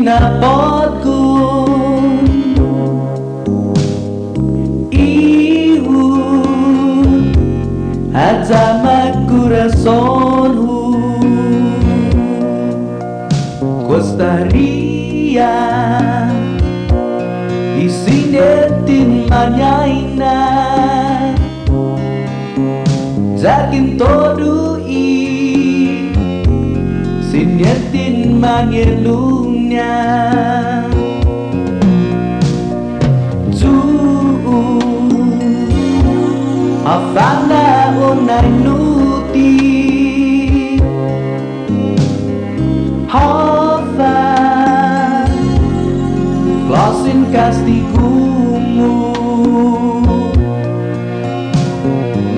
tinapotku ihu ajamatku rasonhu Costaria isinetin manyaina Jakin todo sinyetin mangelungnya Afana unai nuti Hafa Klosin kastigumu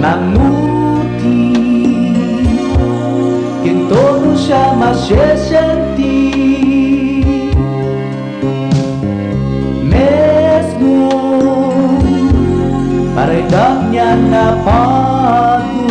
Mamuti Kintono siya masyesenti Mesmo Paredaknya napago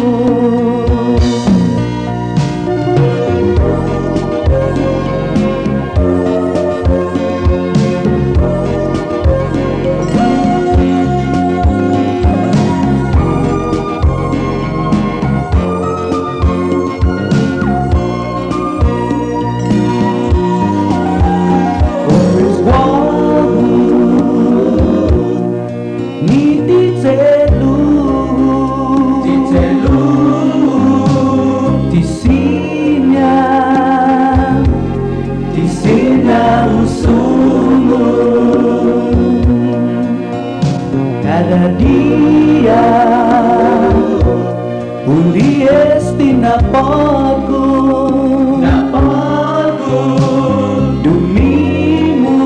Cada dia Uliesti napago Dumimu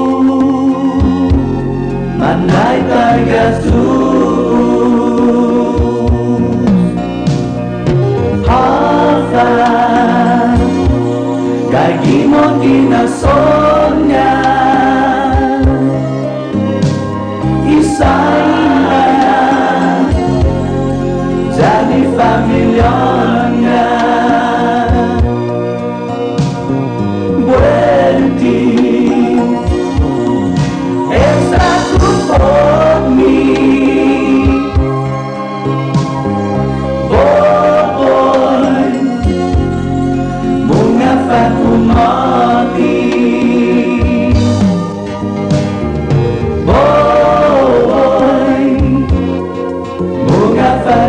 Manay tagasus Hafa Gagi mo kinasonya Isaina Jadi familiarnya Buenti Estás por mí Boy Mengapa ku mati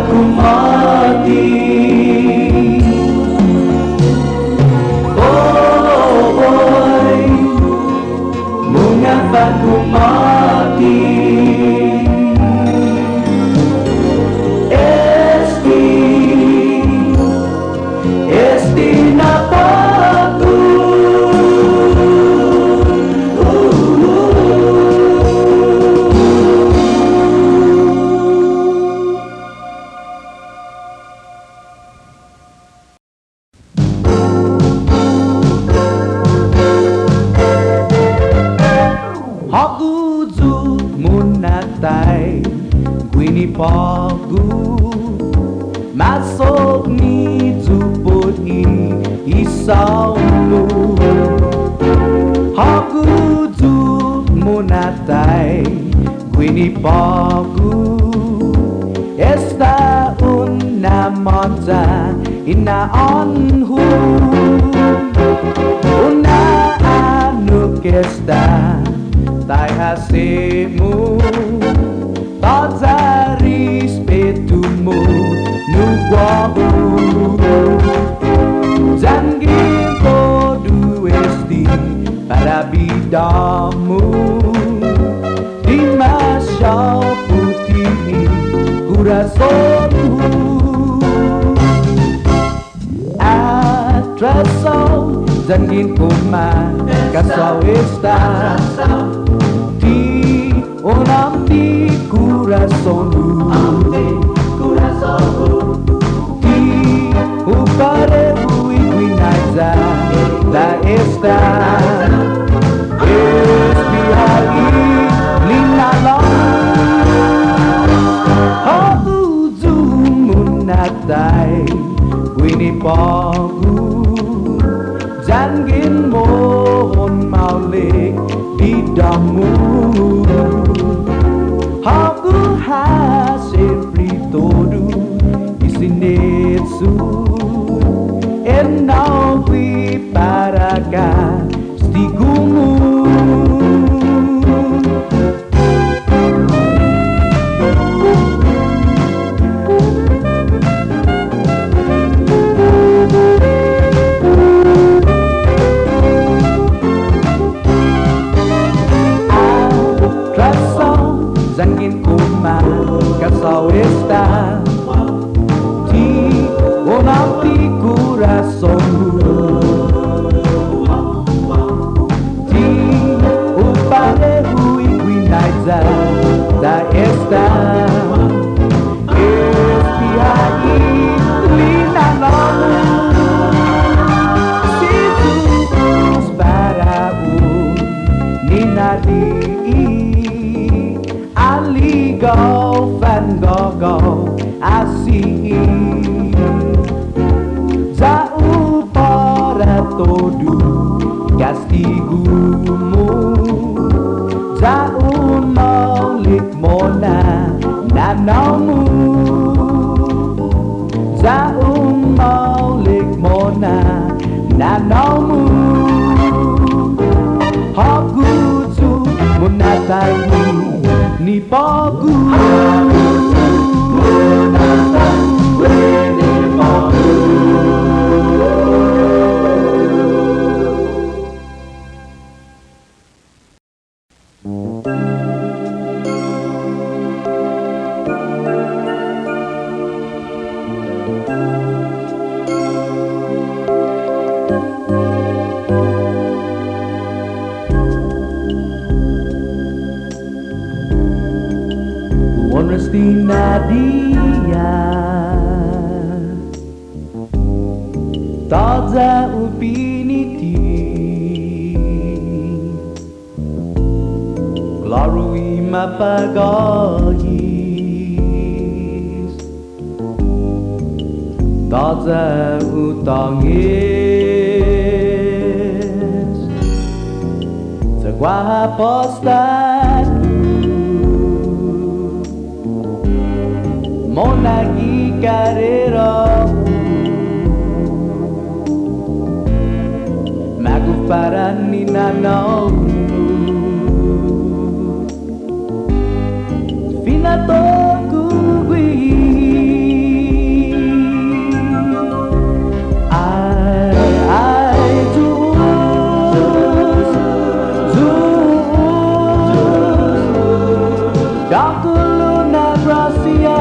Aku mati Oh boy Mengapa ku mati Esti napaku Haguzu munatai Gwini pagu Masuk ni juput isaulu Haguzu munatai Gwini pagu Esta una monta Ina onhu Una anukesta Tai hasimu Tazari spetumu Nuguahu Janggin kodu esti Para bidamu Di masya putih Kurasonu Atrasau Janggin koma Kasau esta Onam di coração Ti upare bui guinaza La esta Espiagi Linalong Habuzu munatai Winipagu Janggin mohon maulik todo isinetsu e não vi para cá stigumu. Zangin uma casal está ti onati coração ti o parehu iguinaiza da esta espiai lina nomu si tu para ninali Go fan go assim jauh para todo castigo-mu jauh malik mona nanamu jauh malik mona nanamu hagu tu munatai ni pagu Onestina dia Taza upiniti Larui mapagais Taza utangis Sebuah postan Monagi carreira Magu para nina não Fina toku gui Ai jus Dakulu na gracia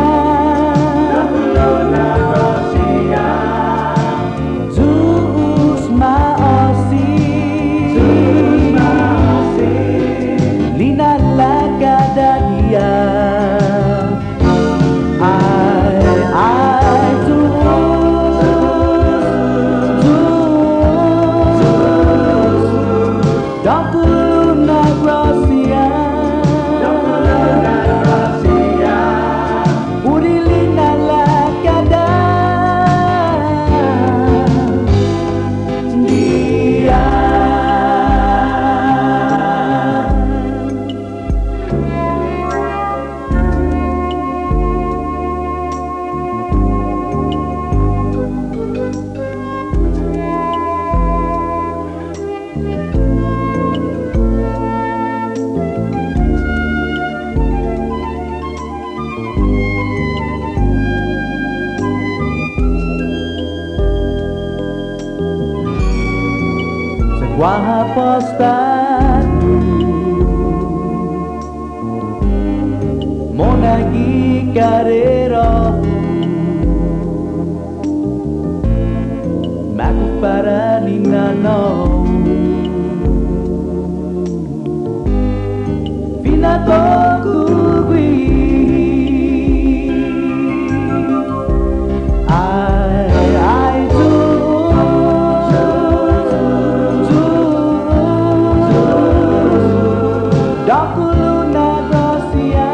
Wah postatu Monagi carreira Magu para nina no Fina toku gui Dakulu na gracia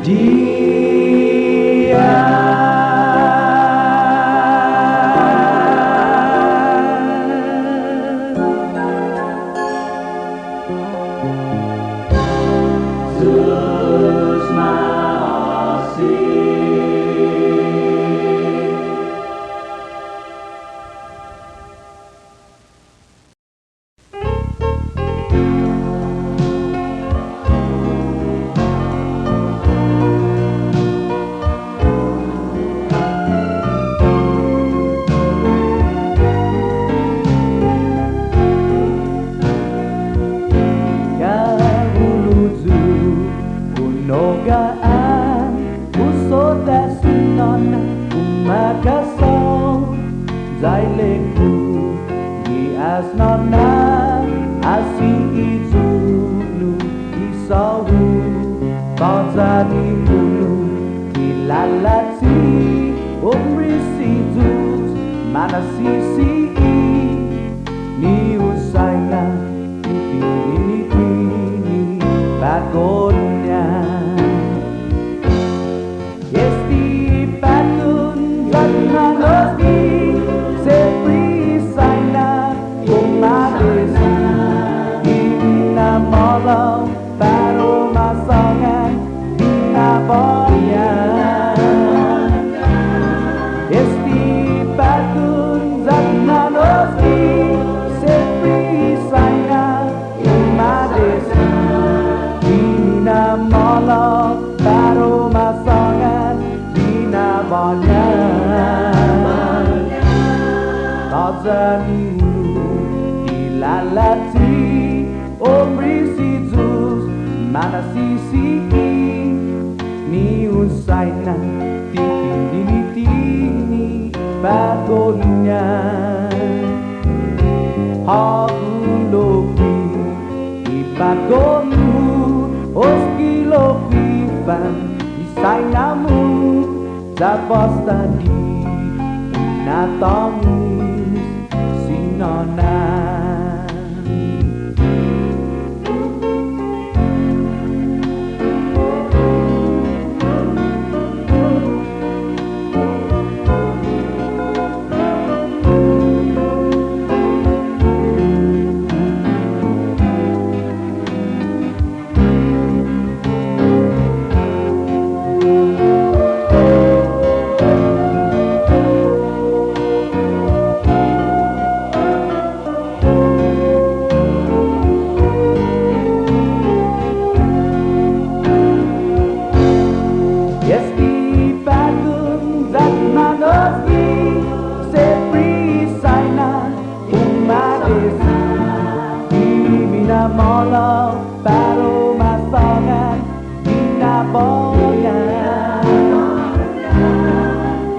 dia. Zaileku di asnona asi izulu isawu tanzani ulu dilalati umri situs mana sisi ni usaina ini bagonya esti patun zatmanoski Sepri saina umadesi Ina malam baru masangan Ina bonyan Esti batun zatmanoski Sepri saina umadesi Ina malam baru masangan Ina bonyan Tanzaniulu dilalati umri situs mana sisi ni usaina tini bagonya haguloki ibagomu oskiloki ban isainamu zapas tadi natamis sinona Malam baru masangan Dina bonyan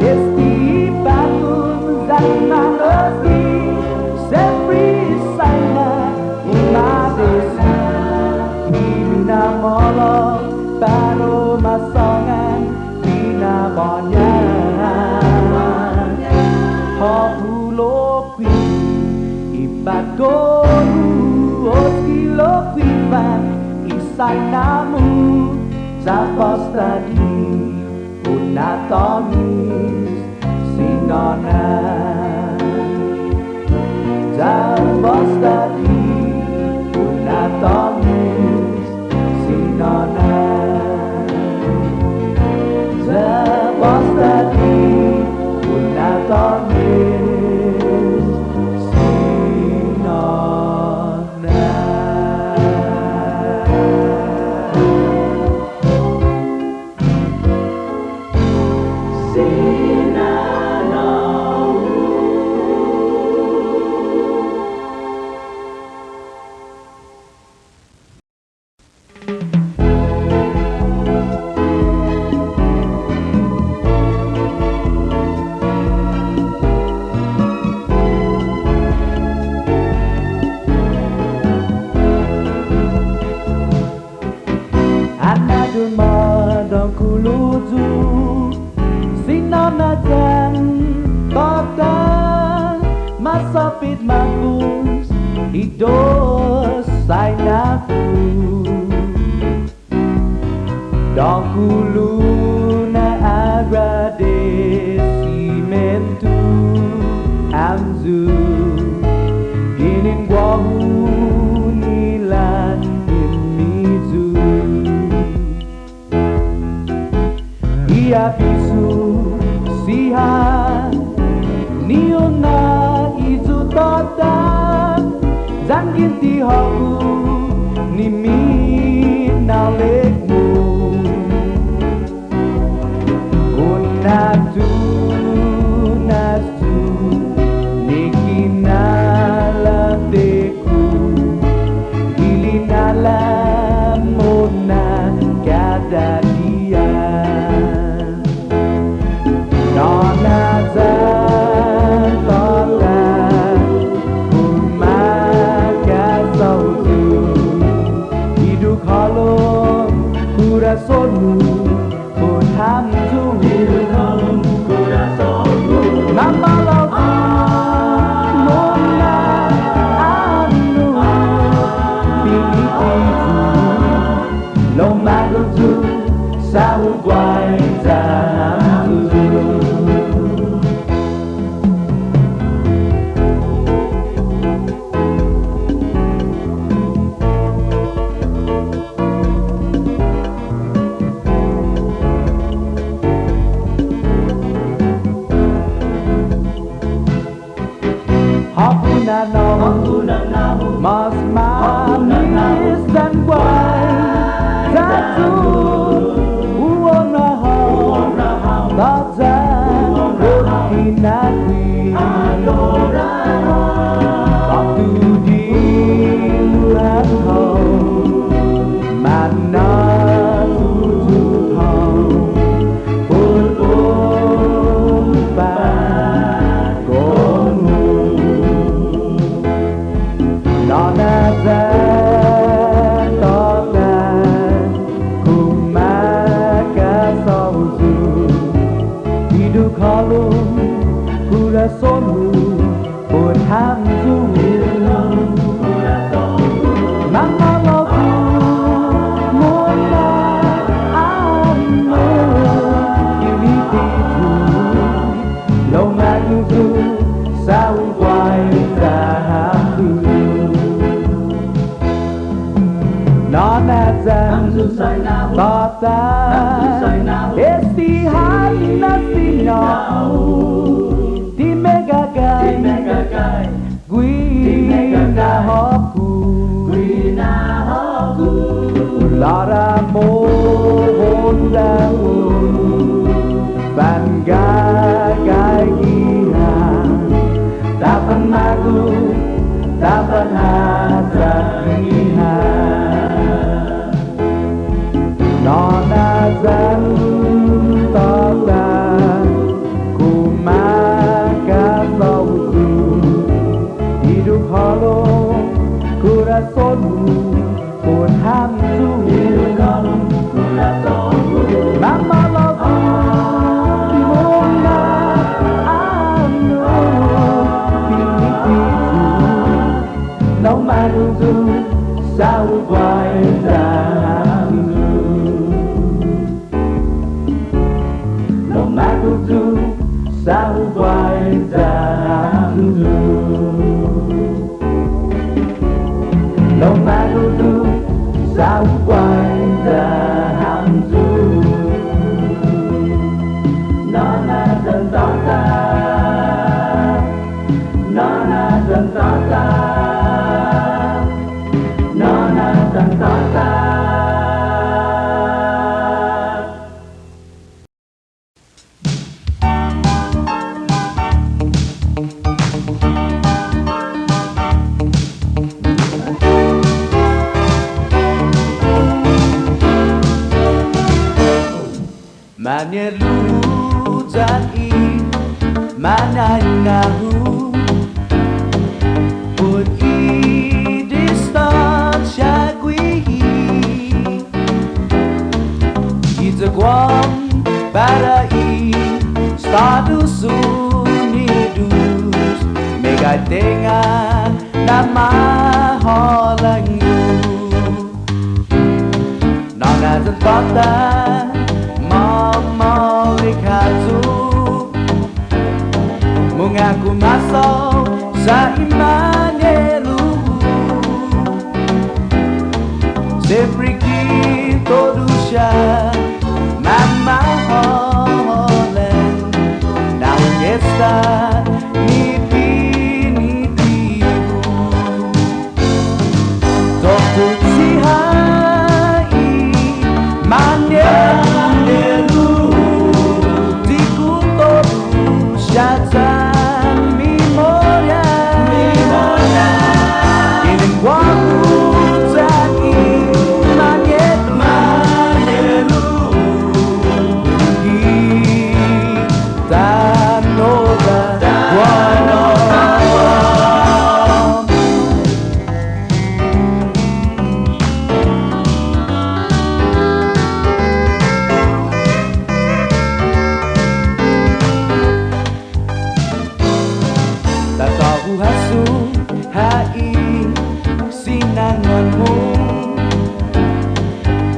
Esti batun zatmanoski Sepri saina umadesi Dina malam baru masangan Dina bonyan Hahulokwi ibagoru Oskilo kwivan isainamu Zapas tadi unatomis sinona Zapas tadi unatomis sinona Zapas tadi unatomis Kuluju sinona jan kota masapit mampus hidup sainaku Kuluna agradecimento Anzu Ginin guahunila imizu Ia bisu siha Niona izu tota Zanginti hoku Nimi nalekmu Natu Nikinala teku Gilinala mona kada dia Nona zantota Kumaka sautu Hidup halom kurasonu Pun hamzu Nama lagu Nona anu Pilih itu Loma lutu Sahu guai zahamtu Mas manis dan guai Satu Uon rahau Baca Berkinati Waktu di luar kau Mana tujuh kau Berumpat Konu Nona zantota Kumaka sauzu Hidup halum kurasonu Pun hamzu Nama lagu Mona anu Pilih itu Loma lutu Sahu guai zahamtu Nona zantota Estihan nasinau Di megagai Gwina hoku Lara mohon daun Banggagai gila Tapan magu Tapan hazard Nona zantota Kumaka sautu Hidup halom kurasonu Pun hamzu Nama lagu Mona anu Pilih itu Loma lutu Sahu guai zahamtu Loma lutu Sahu guai zahamtu Loma lutu Sahu guai zahamtu Nona zantota Nona zantota Nona zantota Menyeluruhkan mana nahu put i distancia qui It's a guam para i status unidos mega tenga nama holang you Nona kota mau lihat mengaku masuk saimanyelu sepriki todusha mama Holland now gesta nipi Toku sihai manelu tiku todusha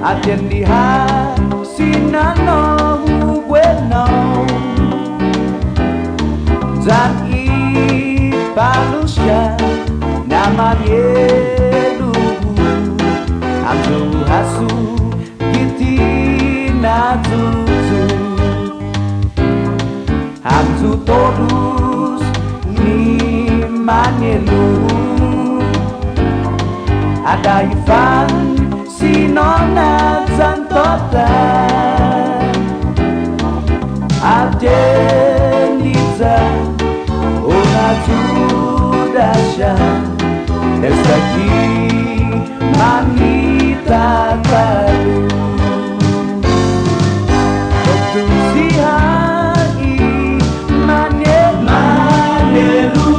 Aden lihat sinano bueno dan palusya nama yedu amdu hasu giti natutu amdu todus ni manelu ada Ivan Sinona Zantota Ardenita Una Judasha Esta aqui Manita Talu Totusiai Manelu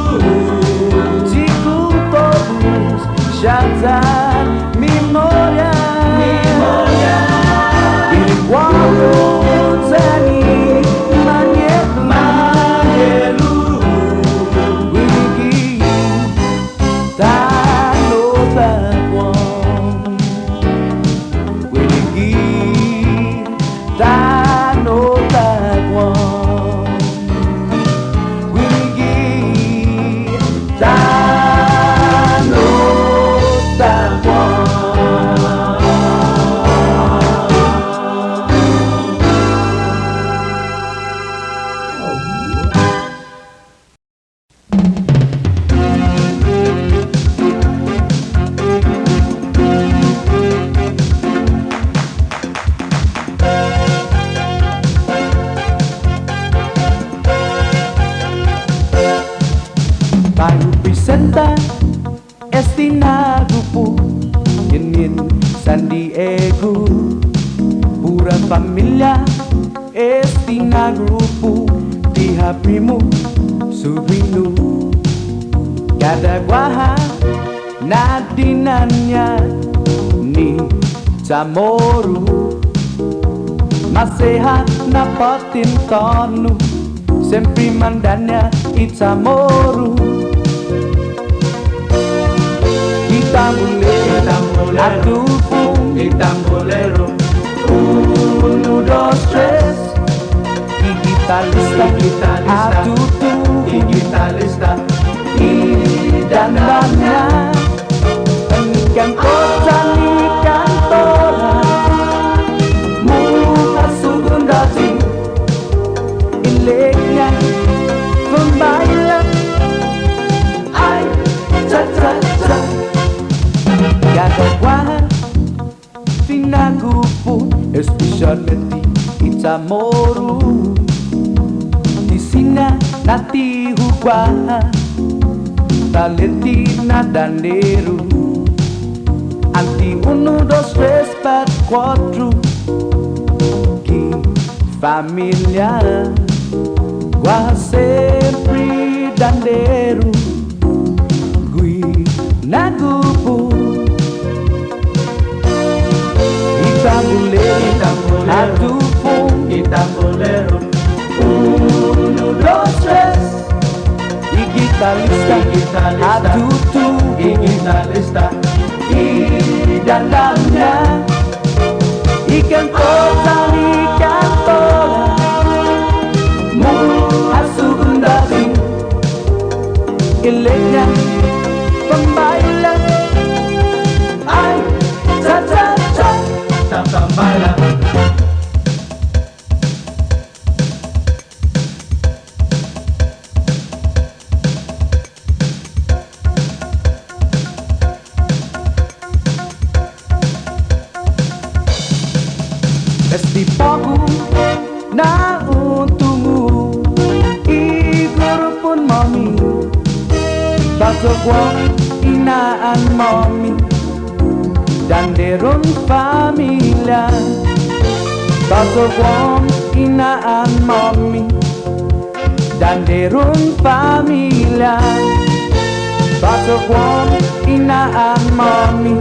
Tiku Tobus Shazan Memoria Wawuzani Manelu Wiki Tano Takwon Wiki Tano Takwon Wiki Tano Takwon Baru presenta Estina Grupo in San Diego Pura familia Estina Grupo di primo Subrino Kada guaha Nadinanya Ni Camoru Masehat na potin tonu Sempre mandanya Itamoru Itambolero Itambolero Uno, dos, tres Y guitarrista Atutu Y guitarrista Y dandanya Ikan kota ni kantora Muka sugundati Ileknya Pembailan Ay, cha-cha-cha Gada guaha Finagupo Especiality Itamoru Di sini nanti guaha Talenti nadanderu Anti 1, 2, 3, 4 Que família Guaha sempre danderu Gui nagupo Itambolero Atupo Itambolero 1, 2, 3 Y guitarrista Atutu Y guitarrista Y dandanya Y canto tali cantora mu asugundari Ilegnya pembailan ay cha cha cha cha pembailan Estipaku na untumu iguru pun mami Baso guang inaan mami dan derun familia Baso guang inaan mami dan derun familia Baso guang inaan mami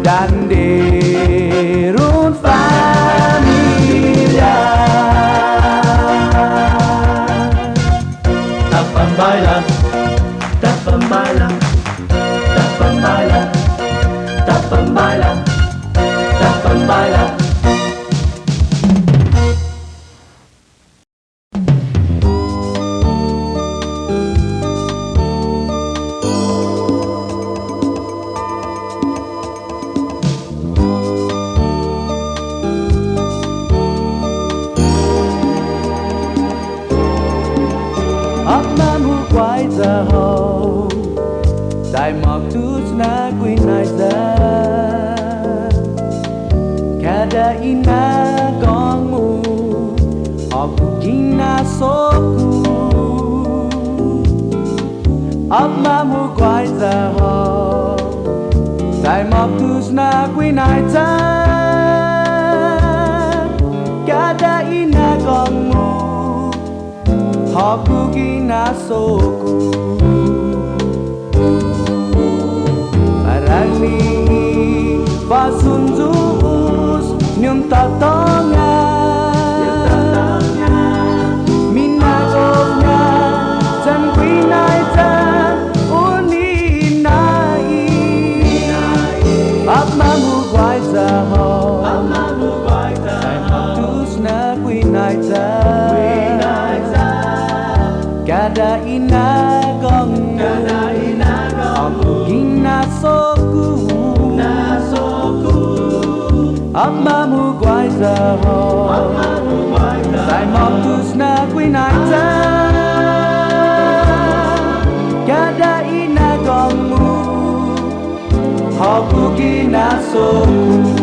dan derun familia Tapambaila Tapambaila Tapambaila Tapambaila Tapambaila quay ra hầu đại mọc tút na quy nai ra kada ina con mu học kina soku amma mu quay ra hầu đại mọc tút na quy nai ra kada ina con mu Hakugi nasoku Marani Vasunzus Nyum tatonga Minagogna Jan kwinai jan uninai Apmamu guai zaho Tus na kwinai jan Kada ina gong Aku gina soku Apmamu guai zaho Sai motus na kwinai jan Kada ina gongmu Aku gina soku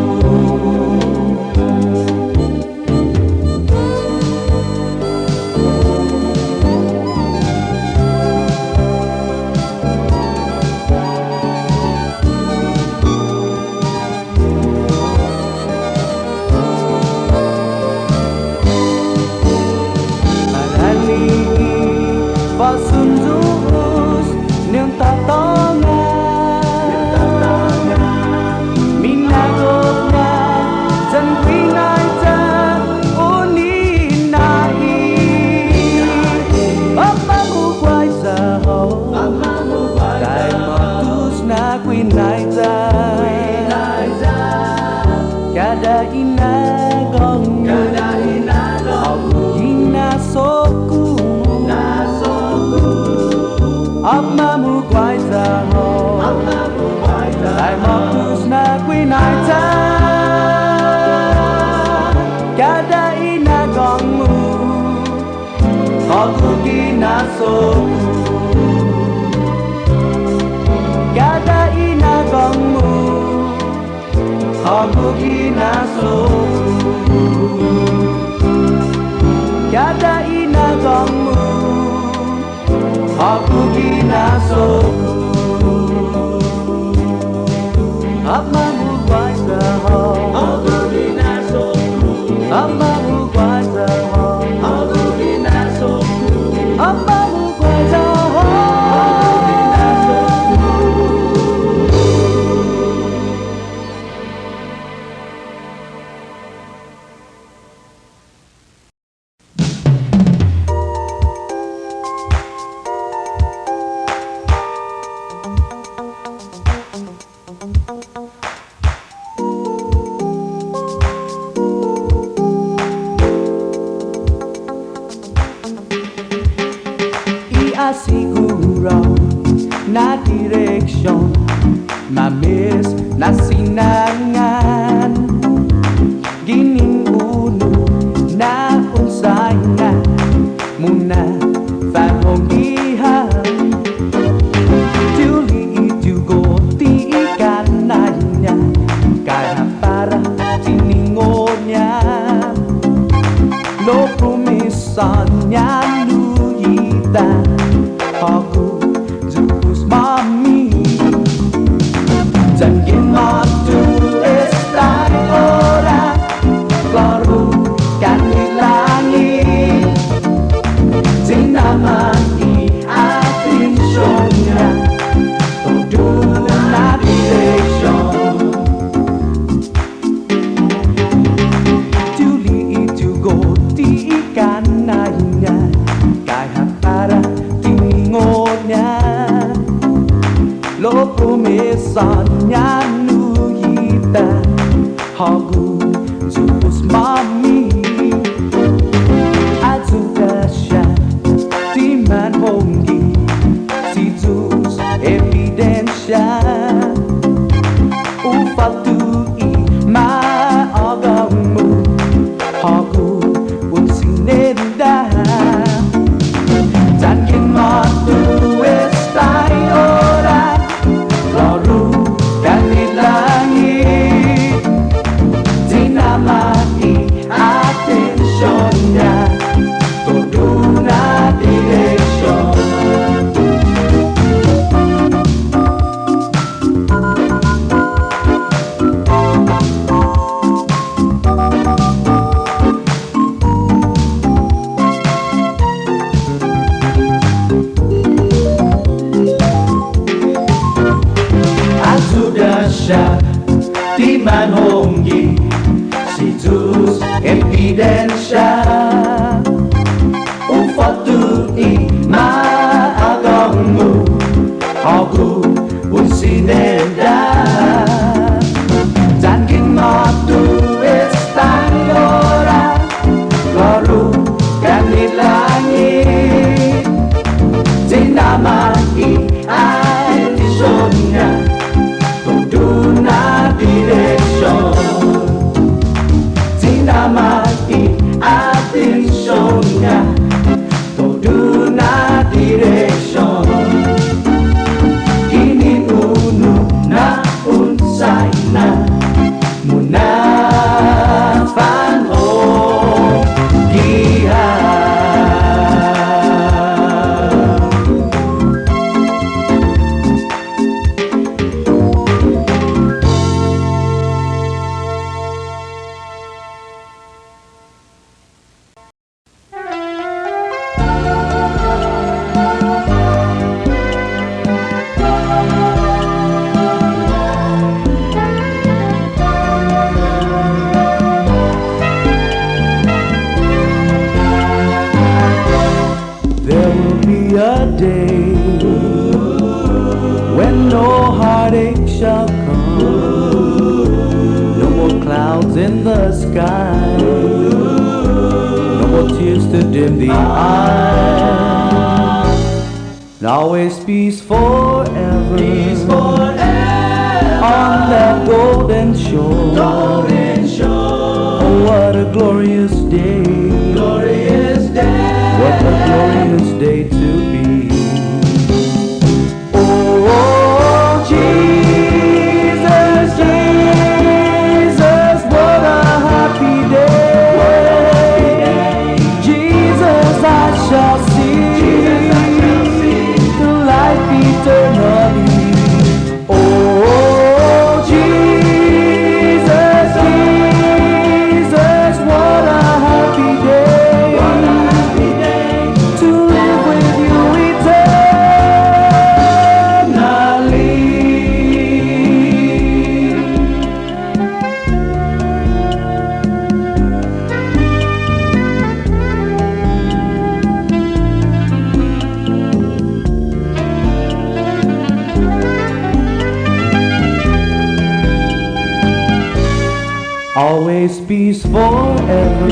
Vasunzus Nyum tatonga Minagogna Jan kwinai jan uninai Apmamu guai zaho Dai motus na kwinai jan Kada ina gong Aku gina soku Apmamu guai zaho Dai motus na kwinai jan Kada ina gongmu Aku gina soku Kada ina gongmu Aku gina soku Kada ina gongmu Aku gina soku Apmamu guai zaho Aku gina soku Apmamu guai zaho Aku gina soku Apmamu guai zaho Aku gina soku siguro na direksyon, mamis na sinangan, gininguno na unsay nga muna fanghongihan, tuli itugo ti ikanay niya kaya para tiningon niya lo promisan niya luyita aku jupus mami jangan matu estai ora baru kan di langit zinamati attentionnya todo na direction tuli itu go di ikananya kaya para tingonya lo promesannya nuyita hagu jupus mami azudasya timan hongi situs evidensya ufatui maagamu hagu unsinenda jangan matu estai ora baru kan di langit dinamati attentionnya todo na direction azudasya timan hongi situs evidensya ufatui maagamu hagu unsinenda jangan matu estai ora baru kan di langit dinamati attentionnya todo na direction dinamati attentionnya todo na direction kini unu na unsay na muna fanhogihan. There will be a day when no heartache shall come, no more clouds in the sky, no more tears to dim the eye, and always peace forever, on that golden shore. Oh, what a glorious day, what a glorious day to be. Oh, Jesus, Jesus, what a happy day. Jesus, I shall see the life eternally. Oh, Jesus, Jesus, what a happy day. Always peace forever,